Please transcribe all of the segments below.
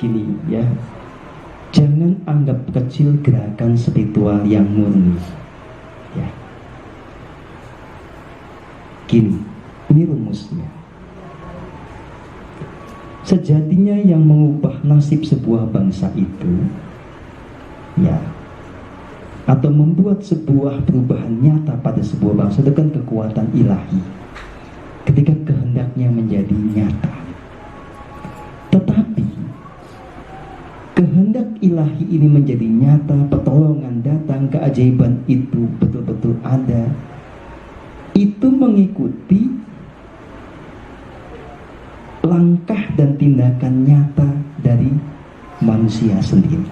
Gini ya, jangan anggap kecil gerakan spiritual yang murni ya. Gini, ini rumusnya. Sejatinya yang mengubah nasib sebuah bangsa itu ya, atau membuat sebuah perubahan nyata pada sebuah bangsa itu kan kekuatan ilahi ketika kehendaknya menjadi nyata. Tetapi kehendak ilahi ini menjadi nyata, pertolongan datang, keajaiban itu betul-betul ada, itu mengikuti langkah dan tindakan nyata dari manusia sendiri.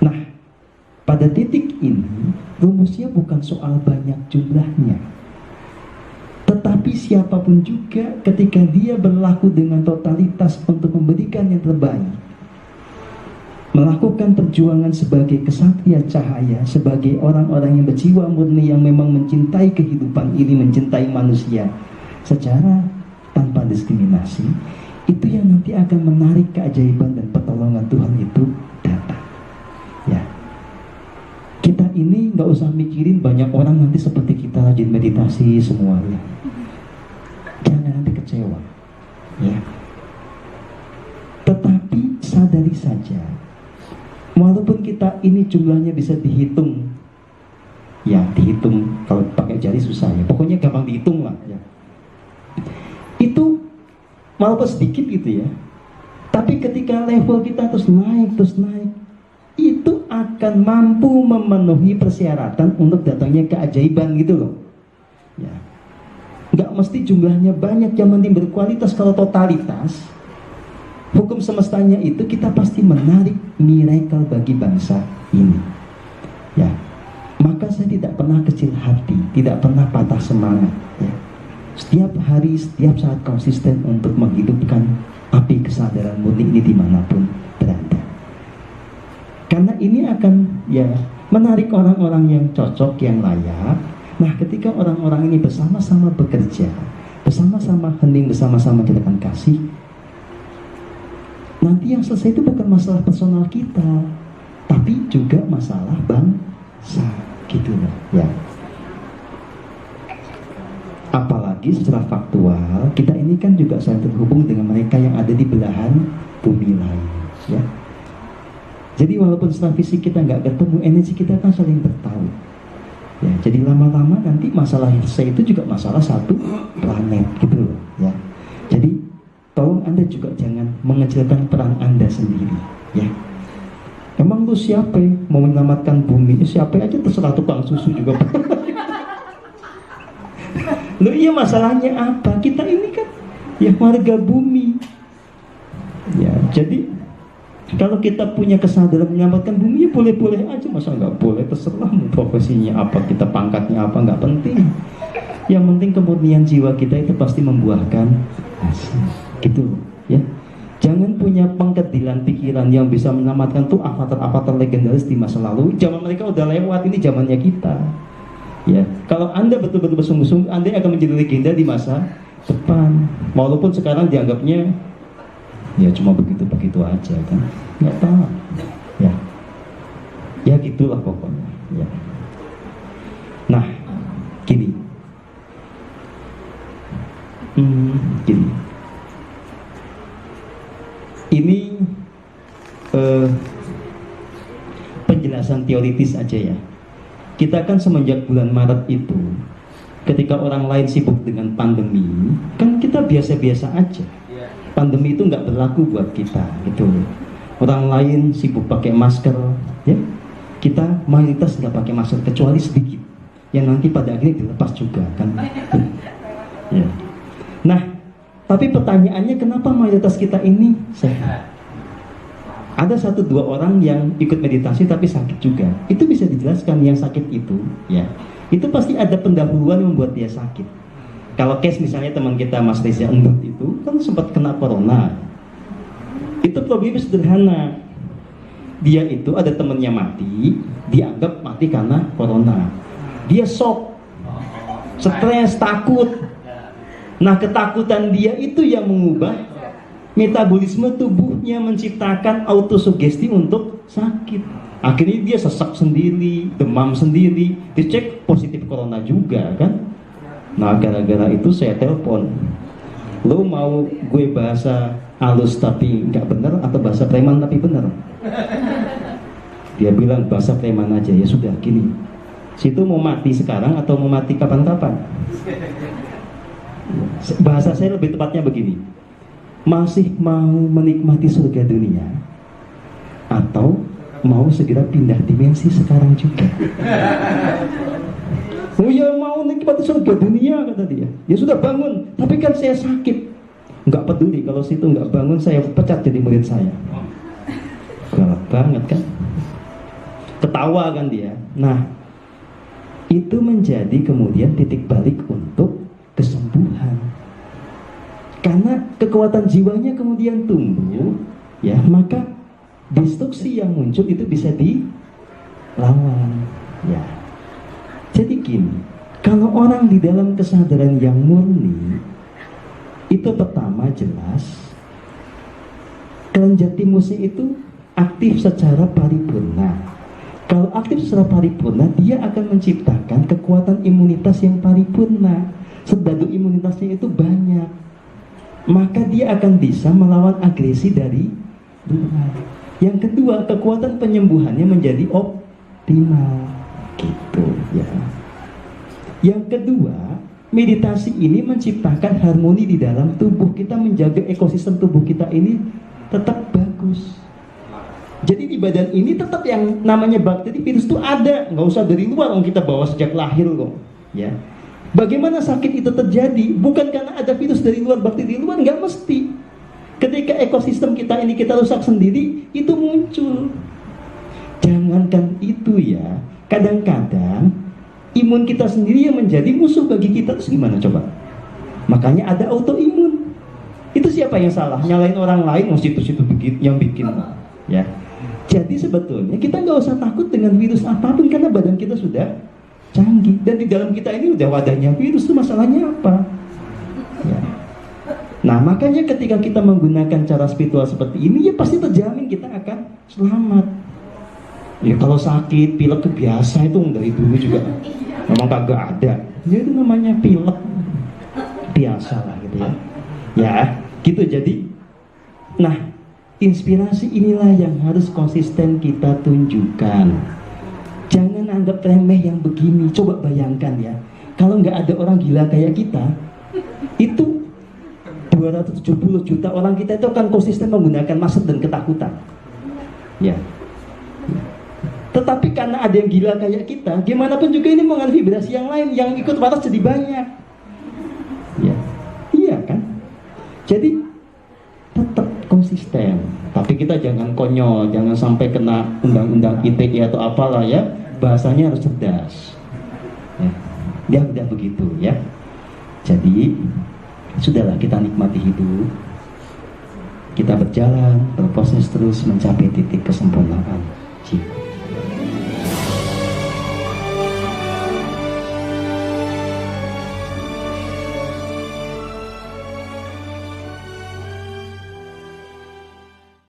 Nah, pada titik ini rumusnya bukan soal banyak jumlahnya, tetapi siapapun juga ketika dia berlaku dengan totalitas untuk memberikan yang terbaik, melakukan perjuangan sebagai kesatria cahaya, sebagai orang-orang yang berjiwa murni yang memang mencintai kehidupan ini, mencintai manusia secara tanpa diskriminasi, itu yang nanti akan menarik keajaiban dan pertolongan Tuhan itu datang ya. Kita ini nggak usah mikirin banyak orang nanti seperti kita rajin meditasi semuanya, jangan nanti kecewa ya. Tetapi sadari saja, walaupun kita ini jumlahnya bisa dihitung ya, dihitung kalau pakai jari susah ya, pokoknya gampang dihitung lah ya, itu walaupun sedikit gitu ya, tapi ketika level kita terus naik, itu akan mampu memenuhi persyaratan untuk datangnya keajaiban gitu loh ya. Nggak mesti jumlahnya banyak, yang penting berkualitas. Kalau totalitas hukum semestanya itu, kita pasti menarik miracle bagi bangsa ini ya. Maka saya tidak pernah kecil hati, tidak pernah patah semangat ya. Setiap hari, setiap saat konsisten untuk menghidupkan api kesadaran murni ini dimanapun berada. Karena ini akan ya menarik orang-orang yang cocok, yang layak. Nah, ketika orang-orang ini bersama-sama bekerja, bersama-sama hening, bersama-sama kita akan kasih, nanti yang selesai itu bukan masalah personal kita, tapi juga masalah bangsa gitu loh ya. Apalagi secara faktual, kita ini kan juga saling terhubung dengan mereka yang ada di belahan bumi lain ya. Jadi walaupun secara fisik kita nggak ketemu, energi kita kan saling bertaut ya. Jadi lama-lama nanti masalah saya itu juga masalah satu planet gitu loh ya. Jadi tolong Anda juga jangan mengecilkan peran Anda sendiri ya. Emang lu siapa mau menyelamatkan bumi? Siapa aja terserah, tukang susu juga. Loh iya, masalahnya apa? Kita ini kan ya warga bumi ya. Jadi kalau kita punya kesadaran menyelamatkan bumi ya boleh-boleh aja, masa nggak boleh? Terserah mau profesinya apa, kita pangkatnya apa, nggak penting. Yang penting kemurnian jiwa kita itu pasti membuahkan hasil gitu ya. Jangan punya pengkedilan pikiran yang bisa menyelamatkan tuh avatar-avatar legendaris di masa lalu. Zaman mereka udah lewat, ini zamannya kita ya. Kalau Anda betul-betul bersungguh-sungguh, Anda akan menjadi legenda di masa depan. Walaupun sekarang dianggapnya ya cuma begitu-begitu aja kan, nggak tahu ya. Ya gitulah pokoknya ya. Nah gini, gini, ini penjelasan teoritis aja ya. Kita kan semenjak bulan Maret itu, ketika orang lain sibuk dengan pandemi, kan kita biasa-biasa aja. Pandemi itu nggak berlaku buat kita gitu. Orang lain sibuk pakai masker ya, kita mayoritas nggak pakai masker kecuali sedikit yang nanti pada akhirnya dilepas juga kan ya. Nah, tapi pertanyaannya, kenapa mayoritas kita ini sehat? Ada 1-2 orang yang ikut meditasi tapi sakit juga. Itu bisa dijelaskan. Yang sakit itu ya, itu pasti ada pendahuluan yang membuat dia sakit. Kalau case misalnya teman kita Mas Reza Endut itu kan sempat kena corona. Itu problemnya sederhana. Dia itu ada temennya mati, dianggap mati karena corona. Dia shock, stres, takut. Nah, ketakutan dia itu yang mengubah Metabolisme tubuhnya menciptakan autosugesti untuk sakit. Akhirnya dia sesak sendiri, demam sendiri, dicek positif corona juga kan. Nah gara-gara itu saya telepon, lo mau gue bahasa halus tapi nggak bener atau bahasa preman tapi bener? Dia bilang bahasa preman aja. Ya sudah gini, situ mau mati sekarang atau mau mati kapan-kapan? Bahasa saya lebih tepatnya begini, masih mau menikmati surga dunia atau mau segera pindah dimensi sekarang juga? Oh ya mau nikmati surga dunia kata dia. Ya sudah bangun, tapi kan saya sakit. Nggak peduli kalau situ nggak bangun, saya pecat jadi murid saya. Galak banget kan? Ketawa kan dia. Nah itu menjadi kemudian titik balik untuk kesembuhan. Karena kekuatan jiwanya kemudian tumbuh, ya maka destruksi yang muncul itu bisa dilawan. Ya. Jadi gini, kalau orang di dalam kesadaran yang murni, itu pertama jelas kelenjar timusnya itu aktif secara paripurna. Kalau aktif secara paripurna, dia akan menciptakan kekuatan imunitas yang paripurna. Sedadu imunitasnya itu banyak, maka dia akan bisa melawan agresi dari luar. Yang kedua, kekuatan penyembuhannya menjadi optimal gitu ya. Yang kedua, meditasi ini menciptakan harmoni di dalam tubuh kita, menjaga ekosistem tubuh kita ini tetap bagus. Jadi di badan ini tetap yang namanya bakteri, virus itu ada, nggak usah dari luar, yang kita bawa sejak lahir kok ya. Bagaimana sakit itu terjadi? Bukan karena ada virus dari luar, bakteri luar, nggak mesti. Ketika ekosistem kita ini kita rusak sendiri, itu muncul. Jangankan itu ya, kadang-kadang imun kita sendiri yang menjadi musuh bagi kita. Terus gimana coba? Makanya ada autoimun. Itu siapa yang salah? Nyalain orang lain, situ-situ yang bikin ya. Jadi sebetulnya kita nggak usah takut dengan virus apapun, karena badan kita sudah canggih, dan di dalam kita ini udah wadahnya virus. Itu masalahnya apa ya. Nah makanya ketika kita menggunakan cara spiritual seperti ini, ya pasti terjamin kita akan selamat ya. Kalau sakit pilek itu biasa, itu dari dulu juga memang kagak ada ya, itu namanya pilek biasa lah gitu ya. Ya gitu. Jadi nah inspirasi inilah yang harus konsisten kita tunjukkan. Jangan anggap remeh yang begini. Coba bayangkan ya, kalau nggak ada orang gila kayak kita, itu 270 juta orang kita itu akan konsisten menggunakan maksud dan ketakutan ya. Tetapi karena ada yang gila kayak kita, gimana pun juga ini mengandung vibrasi yang lain, yang ikut batas jadi banyak ya. Iya kan? Jadi tetap konsisten, tapi kita jangan konyol, jangan sampai kena undang-undang ITE atau apalah ya. Bahasanya harus cerdas ya. Udah begitu ya. Jadi sudahlah, kita nikmati hidup, kita berjalan, berproses terus mencapai titik kesempurnaan jiwa.